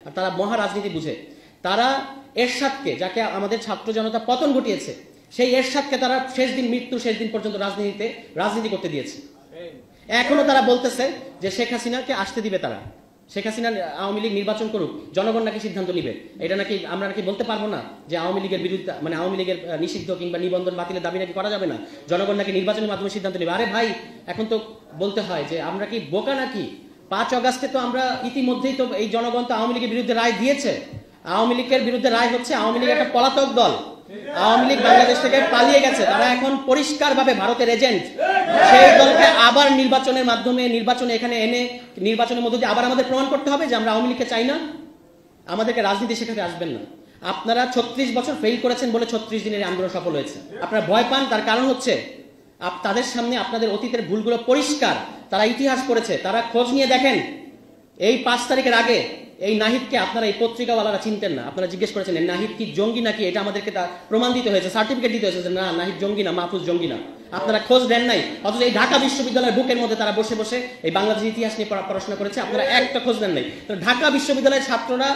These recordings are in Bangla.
আর তারা মহা রাজনীতি বুঝে। তারা এরশাদকে, যাকে আমাদের ছাত্র জনতা পতন ঘটিয়েছে, সেই এরশাদকে তারা শেষ দিন, মৃত্যুর শেষ দিন পর্যন্ত রাজনীতি করতে দিয়েছে। এখনো তারা বলতেছে যে শেখ হাসিনাকে আসতে দিবে তারা, শেখ হাসিনা আওয়ামী লীগ নির্বাচন করুক, জনগণ নাকি সিদ্ধান্ত নিবে। এটা নাকি আমরা নাকি বলতে পারবো না যে আওয়ামী লীগের বিরুদ্ধে, মানে আওয়ামী লীগের নিষিদ্ধ কিংবা নিবন্ধন বাতিলের দাবি নাকি করা যাবে না, জনগণ নাকি নির্বাচনের মাধ্যমে সিদ্ধান্ত নেবে। আরে ভাই, এখন তো বলতে হয় যে আমরা কি বোকা নাকি? 5 অগাস্টে তো আমরা ইতিমধ্যেই তো এই জনগণ তো আওয়ামী লীগের বিরুদ্ধে রায় দিয়েছে। আওয়ামী লীগের বিরুদ্ধে রায় হচ্ছে আওয়ামী লীগ একটা পলাতক দল, আওয়ামী লীগ বাংলাদেশ থেকে পালিয়ে গেছে, তারা এখন পরিষ্কারভাবে ভারতের এজেন্ট। সেই দলকে আবার নির্বাচনের মাধ্যমে নির্বাচনে এখানে এনে নির্বাচনের মধ্যে দিয়ে আবার আমাদের প্রমাণ করতে হবে যে আমরা আওয়ামী লীগকে চাই না। আমাদেরকে রাজনীতি শেখাতে আসবেন না। আপনারা 36 বছর ফেল করেছেন বলে 36 দিনের আন্দোলন সফল হয়েছে। আপনারা ভয় পান, তার কারণ হচ্ছে তাদের সামনে আপনাদের অতীতের ভুলগুলো পরিষ্কার। তারা ইতিহাস করেছে, তারা খোঁজ নিয়ে দেখেন। এই 5 তারিখের আগে এই নাহিদকে আপনারা, এই পত্রিকাওয়ালারা চিনতেন না। আপনারা জিজ্ঞেস করেছেন নাহিদ কি জঙ্গি নাকি, এটা আমাদেরকে প্রমাণ দিতে হয়েছে, সার্টিফিকেট দিতে হয়েছে না নাহিদ জঙ্গি না, মাহফুজ জঙ্গি না। আপনারা খোঁজ দেন নাই, অথচ এই ঢাকা বিশ্ববিদ্যালয়ের বুকের মধ্যে তারা বসে বসে এই বাংলাদেশের ইতিহাস নিয়ে পড়াশোনা করেছে, আপনারা একটা খোঁজ দেন নাই। ঢাকা বিশ্ববিদ্যালয়ের ছাত্ররা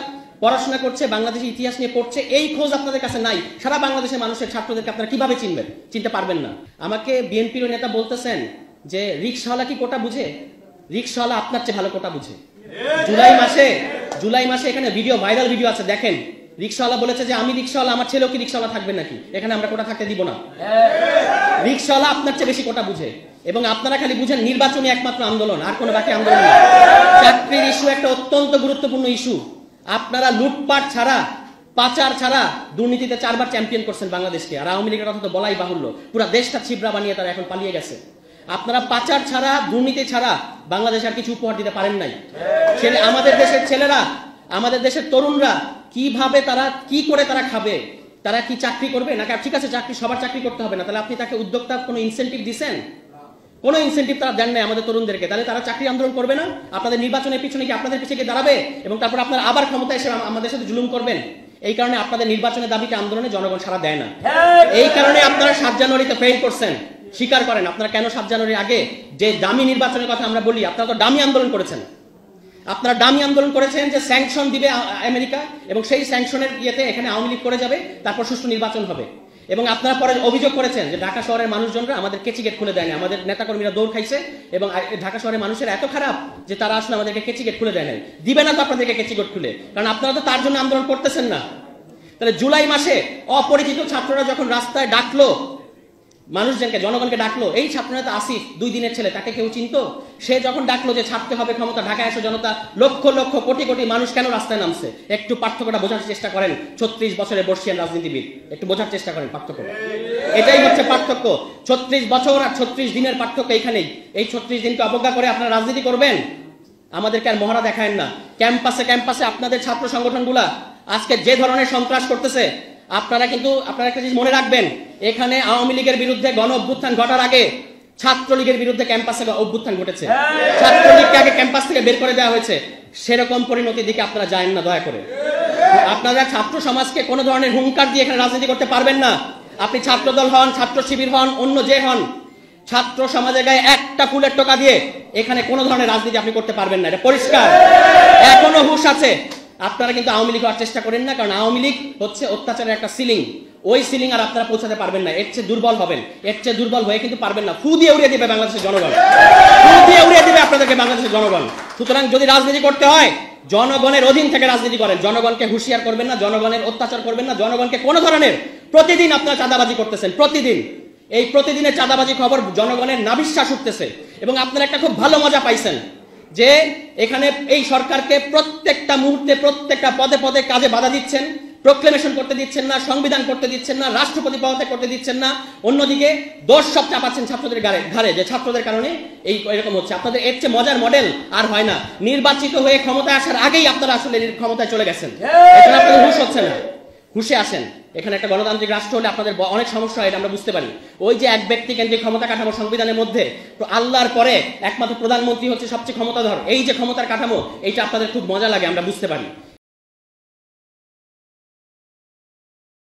পড়াশোনা করছে, বাংলাদেশের ইতিহাস নিয়ে পড়ছে, এই খোঁজ আপনাদের কাছে নাই। সারা বাংলাদেশের মানুষের ছাত্রদেরকে আপনারা কিভাবে চিনবেন? চিনতে পারবেন না। আমাকে বিএনপির নেতা বলতেছেন যে রিকশাওয়ালা কি কোটা বুঝে? রিকশাওয়ালা আপনার চেয়ে ভালো কোটা বুঝে। জুলাই মাসে এখানে ভাইরাল ভিডিও আছে, দেখেন। রিকশাওয়ালা বলেছে যে আমি রিকশাওয়ালা, আমার ছেলেও কি রিকশাওয়ালা থাকবে নাকি? এখানে আমরা কোটা থাকতে দিব না। রিকশাওয়ালা আপনার চেয়ে বেশি কোটা বুঝে, এবং আপনারা খালি বুঝেন নির্বাচনী একমাত্র আন্দোলন, আর কোনো বাকি আন্দোলন নেই। চাকরির ইস্যু একটা অত্যন্ত গুরুত্বপূর্ণ ইস্যু। আপনারা লুটপাট ছাড়া, পাচার ছাড়া দুর্নীতিতে 4 বার চ্যাম্পিয়ন করছেন বাংলাদেশকে। আর আওয়ামী লীগের কথা তো বলাই বাহুল্য, পুরো দেশটা ছিবড়া বানিয়ে তারা এখন পালিয়ে গেছে। আপনারা পাচার ছাড়া, দুর্নীতি ছাড়া বাংলাদেশ আর কিছু উপহার দিতে পারেন নাই। আমাদের দেশের ছেলেরা, আমাদের দেশের তরুণরা কিভাবে, তারা কি করে তারা খাবে? তারা কি চাকরি করবে না? ঠিক আছে, চাকরি সবার চাকরি করতে হবে না, তাহলে আপনি তাকে উদ্যোক্তা কোনো ইনসেন্টিভ দিচ্ছেন? কোনো ইনসেন্টিভ তারা দেন নাই আমাদের তরুণদেরকে, তাহলে তারা চাকরি আন্দোলন করবে না? আপনাদের নির্বাচনের পিছনে কি আপনাদের পিছিয়ে দাঁড়াবে এবং তারপর আপনারা আবার ক্ষমতা এসে আমাদের সাথে জুলুম করবেন? এই কারণে আপনাদের নির্বাচনের দাবিতে আন্দোলনে জনগণ সাড়া দেয় না। এই কারণে আপনারা 7 জানুয়ারিতে ফেল করছেন। স্বীকার করেন আপনারা কেন 7 জানুয়ারির আগে যে দামি নির্বাচনের কথা আমরা বলি, আপনারা তো দামি আন্দোলন করেছেন। আপনারা দামি আন্দোলন করেছেন যে স্যাংশন দিবে আমেরিকা, এবং সেই স্যাংশনের ইয়েতে এখানে আওয়ামী লীগ করে যাবে, তারপর সুষ্ঠু নির্বাচন হবে। এবং আপনারা পরে অভিযোগ করেছেন যে ঢাকা শহরের মানুষজনরা আমাদের কেচি গেট খুলে দেয়নি, আমাদের নেতাকর্মীরা দৌড় খাইছে, এবং ঢাকা শহরের মানুষের এত খারাপ যে তারা আসলে আমাদেরকে কেচি গেট খুলে দেয় নাই। দিবে না তো আপনাদেরকে কেচি গেট খুলে, কারণ আপনারা তো তার জন্য আন্দোলন করতেছেন না। তাহলে জুলাই মাসে অপরিচিত ছাত্ররা যখন রাস্তায় ডাকলো মানুষজনকে, জনগণকে ডাকলো, এই ছাত্রনেতা আসিফ 2 দিনের ছেলে, তাকে কেউ চিনতো? সে যখন ডাকলো যে ছাড়তে হবে ক্ষমতা, ঢাকায় এসে জনতা লক্ষ লক্ষ কোটি কোটি মানুষ কেন রাস্তায় নামছে? একটু পার্থক্যটা বোঝার চেষ্টা করেন। 36 বছরের বর্ষিয়ান রাজনীতিবিদ, একটু বোঝার চেষ্টা করেন পার্থক্যটা। এটাই হচ্ছে পার্থক্য। 36 বছর আর 36 দিনের পার্থক্য এইখানেই। এই 36 দিনকে অবজ্ঞা করে আপনারা রাজনীতি করবেন? আমাদেরকে আর মহড়া দেখায়েন না। ক্যাম্পাসে ক্যাম্পাসে আপনাদের ছাত্র সংগঠনগুলা আজকে যে ধরনের সন্ত্রাস করতেছে, আপনারা একটা জিনিস মনে রাখবেন, এখানে আওয়ামী লীগের বিরুদ্ধে গণ অভ্যুত্থান ঘটার আগে ছাত্রলীগের বিরুদ্ধে ক্যাম্পাসে অভ্যুত্থান ঘটেছে। ছাত্রলীগকে আগে ক্যাম্পাস থেকে বের করে দেওয়া হয়েছে। সেরকম পরিণতির দিকে আপনারা যায়েন না, দয়া করে। আপনারা ছাত্র সমাজকে কোনো ধরনের হুঙ্কার দিয়ে এখানে রাজনীতি করতে পারবেন না। আপনি ছাত্রদল হন, ছাত্র শিবির হন, অন্য যে হন, ছাত্র সমাজের গায়ে একটা ফুলের টোকা দিয়ে এখানে কোনো ধরনের রাজনীতি আপনি করতে পারবেন না, এটা পরিষ্কার। এখনো হুঁশ আছে। আপনারা কিন্তু আওয়ামী লীগ হওয়ার চেষ্টা করেন না, কারণ আওয়ামী লীগ হচ্ছে অত্যাচারের একটা সিলিং। ওই সিলিং আর আপনারা পৌঁছাতে পারবেন না। এর চেয়ে দুর্বল হবেন, এর চেয়ে দুর্বল হয়ে কিন্তু পারবেন না। ফু দিয়ে উড়িয়ে দিবে বাংলাদেশের জনগণ, ফু দিয়ে উড়িয়ে দিবে আপনাদেরকে বাংলাদেশের জনগণ। সুতরাং যদি রাজনীতি করতে হয়, জনগণের অধীন থেকে রাজনীতি করেন। জনগণকে হুঁশিয়ার করবেন না, জনগণের অত্যাচার করবেন না, জনগণকে কোনো ধরনের। প্রতিদিন আপনারা চাঁদাবাজি করতেছেন, প্রতিদিন। এই প্রতিদিনের চাঁদাবাজি খবর জনগণের নাভিশ্বাস উঠতেছে, এবং আপনারা একটা খুব ভালো মজা পাইছেন যে এখানে এই সরকারকে প্রত্যেকটা মুহূর্তে, প্রত্যেকটা পদে পদে কাজে বাধা দিচ্ছেন। প্রোক্লেমেশন করতে দিচ্ছেন না, সংবিধান করতে দিচ্ছেন না, রাষ্ট্রপতি পদত্যাগ করতে দিচ্ছেন না। অন্যদিকে দোষ সব চাপাচ্ছেন ছাত্রদের ঘাড়ে, যে ছাত্রদের কারণে এই এরকম হচ্ছে। আপনাদের এর চেয়ে মজার মডেল আর হয় না। নির্বাচিত হয়ে ক্ষমতায় আসার আগেই আপনারা আসলে ক্ষমতায় চলে গেছেন। এখানে আপনাদের হুঁশ হচ্ছে না। হুঁশে আসেন। এখানে একটা গণতান্ত্রিক রাষ্ট্র হলে আপনাদের অনেক সমস্যা হয়, এটা আমরা বুঝতে পারি। ওই যে এক ব্যক্তি কেন্দ্রিক ক্ষমতা কাঠামো সংবিধানের মধ্যে, তো আল্লাহর পরে একমাত্র প্রধানমন্ত্রী হচ্ছে সবচেয়ে ক্ষমতাধর। এই যে ক্ষমতার কাঠামো, এইটা আপনাদের খুব মজা লাগে, আমরা বুঝতে পারি।